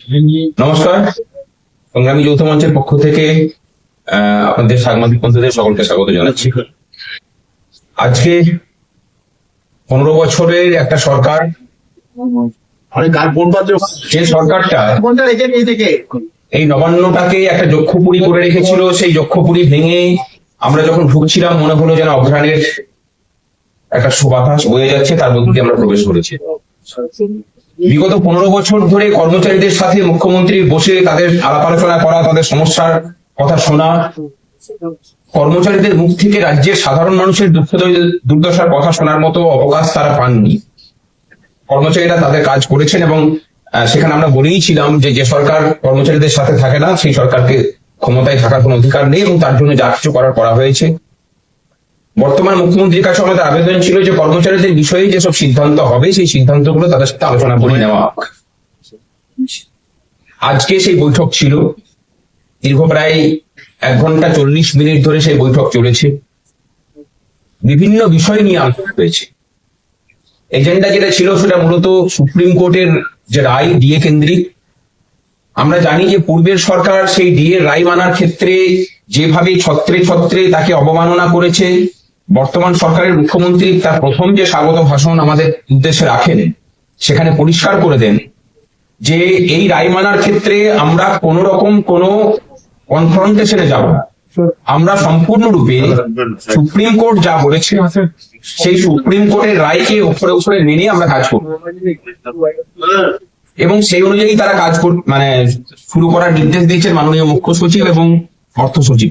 নমস্কার, সংগ্রামী যৌথ মঞ্চের পক্ষ থেকে আপনাদের সাংবাদিক বন্ধুদের সকলকে স্বাগত জানাচ্ছি। আজকে 15 বছরের একটা সরকার, যে সরকারটা এই নবান্নটাকে একটা যক্ষপুরী করে রেখেছিল, সেই যক্ষপুরী ভেঙে আমরা যখন ঢুকছিলাম মনে হলো যেন অঘ্রাণের একটা সুবাতাস বয়ে যাচ্ছে, তার মধ্যে আমরা প্রবেশ করেছি। বিগত 15 বছর ধরে কর্মচারীদের সাথে মুখ্যমন্ত্রী বসে তাদের আলাপ আলোচনা করা, তাদের সমস্যার কথা শোনা, কর্মচারীদের মুখ থেকে রাজ্যের সাধারণ মানুষের দুঃখ দুর্দশার কথা শোনার মতো অবকাশ তারা পাননি। কর্মচারীরা তাদের কাজ করেছেন এবং সেখানে আমরা বলেইছিলাম যে সরকার কর্মচারীদের সাথে থাকে না, সেই সরকারকে ক্ষমতায় থাকার কোনো অধিকার নেই এবং তার জন্য যা কিছু করা হয়েছে। বর্তমান মুখ্যমন্ত্রীর কাছে আমাদের আবেদন ছিল যে কর্মচারীদের বিষয়ে যেসব সিদ্ধান্ত হবে সেই সিদ্ধান্তগুলো তাদের সাথে আলোচনা করে নেওয়া। আজকে সেই বৈঠক ছিল, দীর্ঘ প্রায় 1 ঘন্টা 40 মিনিট ধরে সেই বৈঠক চলেছে। বিভিন্ন বিষয় নিয়ে আলোচনা হয়েছে। এজেন্ডা যেটা ছিল সেটা মূলত সুপ্রিম কোর্টের যে রায়, ডিএ কেন্দ্রিক। আমরা জানি যে পূর্বের সরকার সেই ডিএ রায় মানার ক্ষেত্রে যেভাবে ছত্রে ছত্রে তাকে অবমাননা করেছে, বর্তমান সরকারের মুখ্যমন্ত্রী তার প্রথম যে স্বাগত ভাষণ আমাদের উদ্দেশ্যে রাখেন, সেখানে পরিষ্কার করে দেন যে এই রায় মানার ক্ষেত্রে আমরা কোন রকম কোন কনফ্রন্টেশনে যাব না। আমরা সম্পূর্ণরূপে সুপ্রিম কোর্ট যা বলেছে সেই সুপ্রিম কোর্টের রায়কে উপরে উপরে মেনে আমরা কাজ করব এবং সেই অনুযায়ী তারা কাজ মানে শুরু করার নির্দেশ দিয়েছেন মাননীয় মুখ্য সচিব এবং অর্থ সচিব।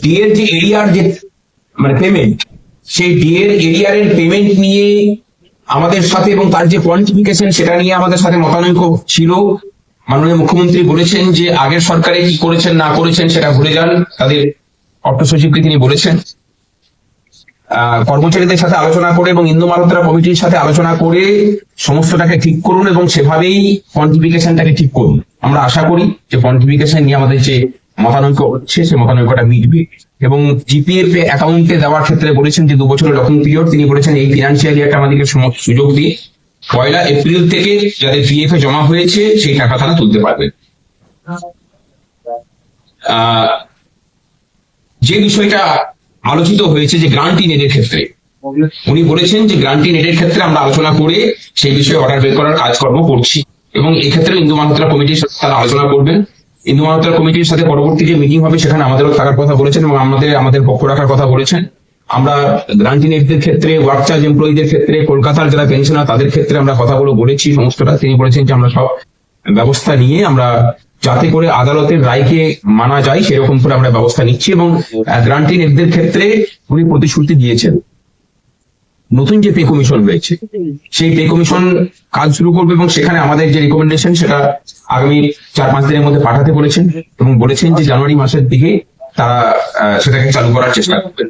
ডিএর যে এরিয়ার যে মানে পেমেন্ট, সেই ডিএর এরিয়ার পেমেন্ট নিয়ে আমাদের সাথে এবং তার যে কোয়ান্টিফিকেশন সেটা নিয়ে আমাদের সাথে মতানৈক্য ছিল। মাননীয় মুখ্যমন্ত্রী বলেছেন যে আগের সরকারে কি করেছেন না করেছেন সেটা ভুলে যান, তাদের অর্থ সচিবকে তিনি বলেছেন কর্মচারীদের সাথে আলোচনা করে এবং ইন্দু মালহোত্রা কমিটির সাথে আলোচনা করে সমস্তটাকে ঠিক করুন এবং সেভাবেই কোয়ান্টিফিকেশনটাকে ঠিক করুন। আমরা আশা করি যে কোয়ান্টিফিকেশন নিয়ে আমাদের যে মতানৈক্য হচ্ছে সেই মতানৈক্যটা মিটবে এবং জিপিএফ অ্যাকাউন্টে দেওয়ার ক্ষেত্রে বলেছেন যে 2 বছরের লকিং পিরিয়ড। তিনি বলেছেন এই ফিনান্সিয়াল ইয়ারটা আমাদেরকে সুযোগ দিয়ে 1 এপ্রিল থেকে যাদের পিএফ এ জমা হয়েছে সেই টাকা তারা তুলতে পারবে। যে বিষয়টা আলোচিত হয়েছে যে গ্রান্ট ইন এডের ক্ষেত্রে, উনি বলেছেন যে গ্রান্ট ইন এডের ক্ষেত্রে আমরা আলোচনা করে সেই বিষয়ে অর্ডার বের করার কাজকর্ম করছি এবং এক্ষেত্রে ইন্দু মালহোত্রা কমিটির সাথে তারা আলোচনা করবেন। ইন্দু মালহোত্রা কমিটির সাথে পরবর্তী যে মিটিং হবে সেখানে আমাদেরও থাকার কথা বলেছেন এবং আমাদের পক্ষ রাখার কথা বলেছেন। আমরা গ্রান্ট ইন এডের ক্ষেত্রে, ওয়ার্ক চার্জ এমপ্লয়ীদের ক্ষেত্রে, কলকাতার যারা পেনশনার তাদের ক্ষেত্রে আমরা কথাগুলো বলেছি সমস্তটা। তিনি বলেছেন যে আমরা সব ব্যবস্থা নিয়ে আমরা যাতে করে আদালতের রায়কে মানা যায় সেরকম করে আমরা ব্যবস্থা নিচ্ছি এবং গ্রান্ট ইন এডের ক্ষেত্রে উনি প্রতিশ্রুতি দিয়েছেন নতুন যে পে কমিশন রয়েছে সেই পে কমিশন কাজ শুরু করবে এবং সেখানে আমাদের যে রিকমেন্ডেশন সেটা আগামী 4-5 দিনের মধ্যে পাঠাতে বলেছেন এবং বলেছেন যে জানুয়ারি মাসের দিকে তারা সেটাকে চালু করার চেষ্টা করবেন।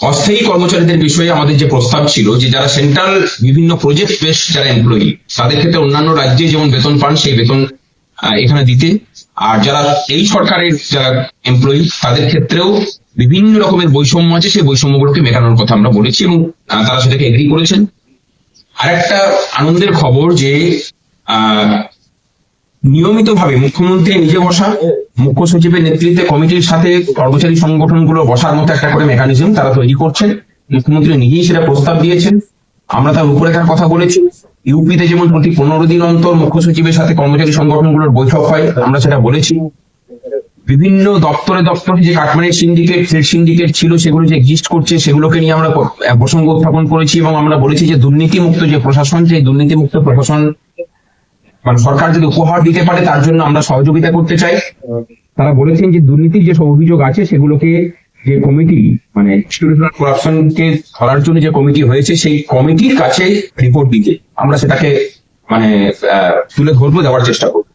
অস্থায়ী কর্মচারীদের বিষয়ে আমাদের যে প্রস্তাব ছিল যে যারা সেন্ট্রাল বিভিন্ন প্রজেক্ট বেসড যারা এমপ্লয়ি, তাদের ক্ষেত্রে অন্যান্য রাজ্যে যেমন বেতন পান সেই বেতন এখানে দিতে, আর যারা এই সরকারের যারা এমপ্লয়ি তাদের ক্ষেত্রেও বিভিন্ন রকমের বৈষম্য আছে সেই বৈষম্যগুলোকে মেটানোর কথা আমরা বলেছি এবং তারা সেটাকে এগ্রি করেছেন। আরেকটা আনন্দের খবর যে নিয়মিতভাবে মুখ্যমন্ত্রী নিজে বসা, মুখ্য সচিবের নেতৃত্বে কমিটির সাথে কর্মচারী সংগঠনগুলো বসার মতো একটা করে মেকানিজম তারা তৈরি করছেন। মুখ্যমন্ত্রী নিজেই সেটা প্রস্তাব দিয়েছেন, আমরা তার রূপরেখার কথা বলেছি। ইউপিতে যেমন প্রতি 15 দিন অন্তর মুখ্য সচিবের সাথে কর্মচারী সংগঠনগুলোর বৈঠক হয়, আমরা সেটা বলেছি। বিভিন্ন দপ্তরে যে কাটমানির সিন্ডিকেট, ট্রেড সিন্ডিকেট ছিল সেগুলো যে এক্সিস্ট করছে সেগুলোকে নিয়ে আমরা প্রসঙ্গ উত্থাপন করেছি এবং আমরা বলেছি যে দুর্নীতিমুক্ত যে প্রশাসন, সেই দুর্নীতিমুক্ত প্রশাসন মানে সরকার যদি উপহার দিতে পারে তার জন্য আমরা সহযোগিতা করতে চাই। তারা বলেছেন যে দুর্নীতির যে অভিযোগ আছে সেগুলোকে যে কমিটি মানে করাপশনকে ধরার জন্য যে কমিটি হয়েছে সেই কমিটির কাছে রিপোর্ট দিতে আমরা সেটাকে মানে তুলে ধরবো, দেওয়ার চেষ্টা করবো।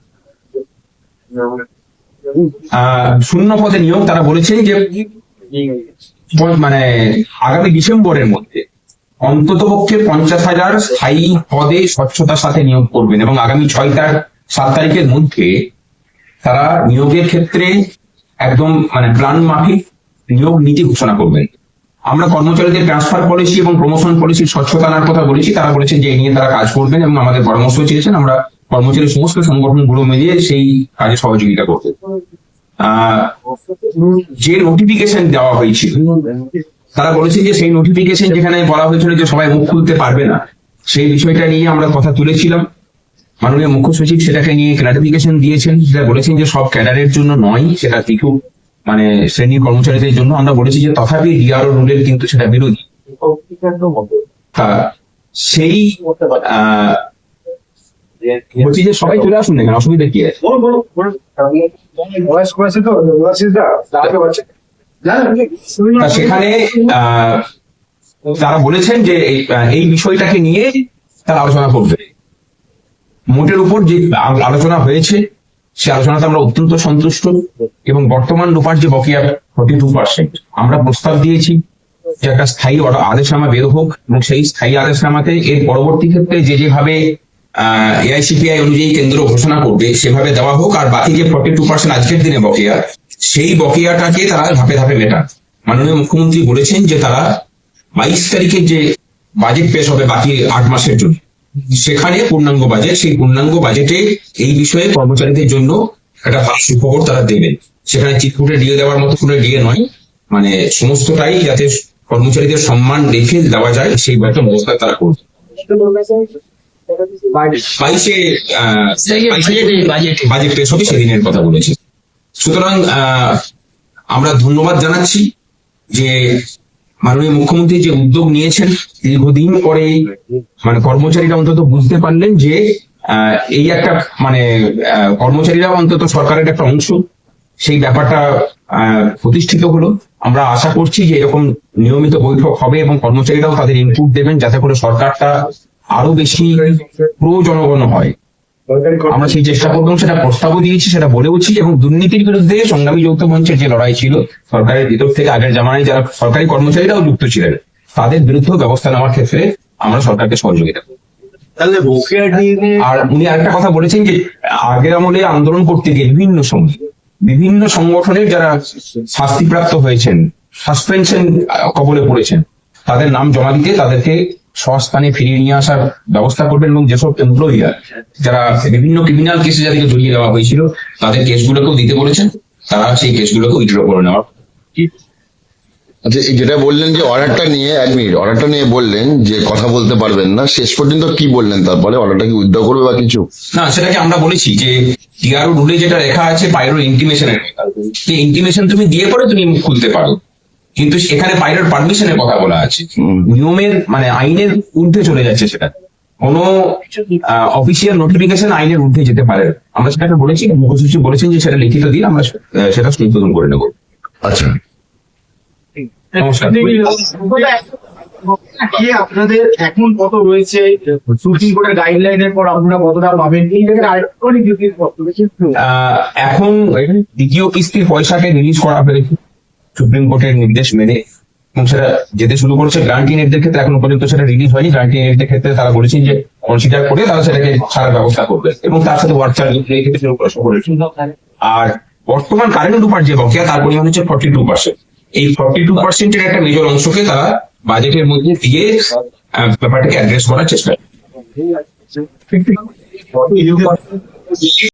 শূন্য পদে নিয়োগ তারা বলেছেন যে মানে আগামী ডিসেম্বরের মধ্যে অন্ততপক্ষে 50,000 স্থায়ী পদে স্বচ্ছতার সাথে নিয়োগ করবেন এবং আগামী 6-7 তারিখের মধ্যে তারা নিয়োগের ক্ষেত্রে একদম মানে প্ল্যান মাফিক নিয়োগ নীতি ঘোষণা করবেন। আমরা কর্মচারীদের ট্রান্সফার পলিসি এবং প্রমোশন পলিসির স্বচ্ছতা আনার কথা বলেছি। তারা বলেছেন যে এই নিয়ে তারা কাজ করবেন এবং আমাদের পরামর্শ চেয়েছেন। আমরা কর্মচারী সমস্ত সংগঠনগুলো মিলিয়ে সেই কাজে সহযোগিতা করবো। যে নোটিফিকেশন দেওয়া হয়েছিল, তারা বলেছেন যে সেই নোটিফিকেশন যেখানে বলা হয়েছিল যে সবাই মুখ খুলতে পারবে না, সেই বিষয়টা নিয়ে আমরা কথা তুলেছিলাম। মাননীয় মুখ্য সচিব সেটাকে নিয়ে ক্লারিফিকেশন দিয়েছেন। সেটা বলেছেন যে সব ক্যাডারের জন্য নয়, সেটা কিছু শ্রেণীর কর্মচারীদের জন্য। আমরা বলেছি যে তথাপি ডিআরও রুলের কিন্তু সেটা বিরোধী। সেই বলছি যে সবাই চলে আসুন, এখানে অসুবিধা কি আছে? সেখানে তারা বলেছেন যে এই বিষয়টাকে নিয়ে তারা আলোচনা করবে। মোটের উপর যে আলোচনা হয়েছে সে আলোচনাতে আমরা অত্যন্ত সন্তুষ্ট এবং বর্তমান রূপার যে বকেয়া 42% আমরা প্রস্তাব দিয়েছি যে একটা স্থায়ী আদেশনামা বের হোক এবং সেই স্থায়ী আদেশনামাতে এর পরবর্তী ক্ষেত্রে যেভাবে এআইসিপিআই অনুযায়ী কেন্দ্র ঘোষণা করবে সেভাবে দেওয়া হোক। আর বাকি যে 42% আজকের দিনে বকেয়া, সেই বকেয়াটাকে তারা ধাপে ধাপে মেটান। মাননীয় মুখ্যমন্ত্রী বলেছেন যে তারা 22 তারিখে যে বাজেট পেশ হবে বাকি 8 মাসের জন্য, সেখানে পূর্ণাঙ্গ বাজেট, সেই পূর্ণাঙ্গ বাজেটে এই বিষয়ে কর্মচারীদের জন্য একটা ভালো সুখবর তারা দেবেন। সেখানে চিটকুটে দিয়ে দেওয়ার মতো কোনো দিয়ে নয়, সমস্তটাই যাতে কর্মচারীদের সম্মান রেখে দেওয়া যায় সেই একটা ব্যবস্থা তারা করবে। 22-এ বাজেট পেশ হবে সেদিনের কথা বলেছি। সুতরাং আমরা ধন্যবাদ জানাচ্ছি যে মাননীয় মুখ্যমন্ত্রী যে উদ্যোগ নিয়েছেন, দীর্ঘদিন পরে কর্মচারীরা অন্তত বুঝতে পারলেন যে এই একটা কর্মচারীরা অন্তত সরকারের একটা অংশ, সেই ব্যাপারটা প্রতিষ্ঠিত হলো। আমরা আশা করছি যে এরকম নিয়মিত বৈঠক হবে এবং কর্মচারীরাও তাদের ইনপুট দেবেন যাতে করে সরকারটা আরো বেশি প্রো জনগণ হয়। আমরা সেই চেষ্টা করবো, সেটা প্রস্তাবও দিয়েছি, সেটা বলেওছি। এবং দুর্নীতির বিরুদ্ধে সংগ্রামী যৌথ মঞ্চের যে লড়াই ছিল সরকারের ভিতর থেকে, আগের জামানায় যারা সরকারি কর্মচারীরাও যুক্ত ছিলেন, তাদের বিরুদ্ধে ব্যবস্থা নেওয়ার ক্ষেত্রে আমরা সরকারকে সহযোগিতা করব। আর উনি আরেকটা কথা বলেছেন যে আগের আমলে আন্দোলন করতে গিয়ে বিভিন্ন সংগঠনের যারা শাস্তিপ্রাপ্ত হয়েছেন, সাসপেনশন কবলে পড়েছেন, তাদের নাম জমা দিতে তাদেরকে স্বস্থানে ফিরিয়ে নিয়ে আসার ব্যবস্থা করবেন। এবং যেসব এমপ্লয়িরা যারা বিভিন্ন ক্রিমিনাল কেসে যাদেরকে জড়িয়ে দেওয়া হয়েছিল তাদের কেসগুলোকেও দিতে বলেছেন, তারা সেই কেসগুলোকে উইথড্র করে নেওয়ার। আচ্ছা, যেটা বললেন যে অর্ডারটা নিয়ে, 1 মিনিট, অর্ডারটা নিয়ে বললেন যে কথা বলতে পারবেন না, শেষ পর্যন্ত কি বললেন? তারপরে অর্ডারটা কি উইথড্র করবে বা কিছু? না, সেটাকে আমরা বলেছি যে ডিআরও রুলে যেটা লেখা আছে পাইরোর ইন্টিমেশনের, ইন্টিমেশন তুমি দিয়ে পরে তুমি খুলতে পারো, কিন্তু এখানে পাইরোর পারমিশনের কথা বলা আছে। নিয়মের আইনের ঊর্ধ্বে চলে যাচ্ছে সেটা। কোনো অফিসিয়াল নোটিফিকেশন আইনের ঊর্ধ্বে যেতে পারে। আমরা সেটাকে বলেছি, মুখ্যসচিব বলেছেন যে সেটা লিখিত দিন, আমরা সেটা সংশোধন করে নেব। আচ্ছা, নমস্কার। আপনাদের এখন কত রয়েছে সুপ্রিম কোর্টের গাইডলাইনের পর আপনারা কতটা পাবেন? এখন দ্বিতীয় কিস্তির পয়সাকে রিলিজ করা হয়েছে সুপ্রিম কোর্টের নির্দেশ মেনে, এবং সেটা যেতে শুরু করেছে। গ্রান্টি নেটদের ক্ষেত্রে এখনো পর্যন্ত সেটা রিলিজ হয়নি। গ্রান্টি নেটদের ক্ষেত্রে তারা বলেছেন যে কনসিডার করে তারা সেটাকে ছাড়ার ব্যবস্থা করবে এবং তার সাথে ওয়ার্ক চার্জ করেছে। আর বর্তমান কারেন্ট রূপার যে বকেয়া তার পরিমাণ হচ্ছে 42%। এই 42%-এর একটা মেজর অংশকে তারা বাজেটের মধ্যে দিয়ে ব্যাপারটাকে অ্যাড্রেস করার চেষ্টা করে।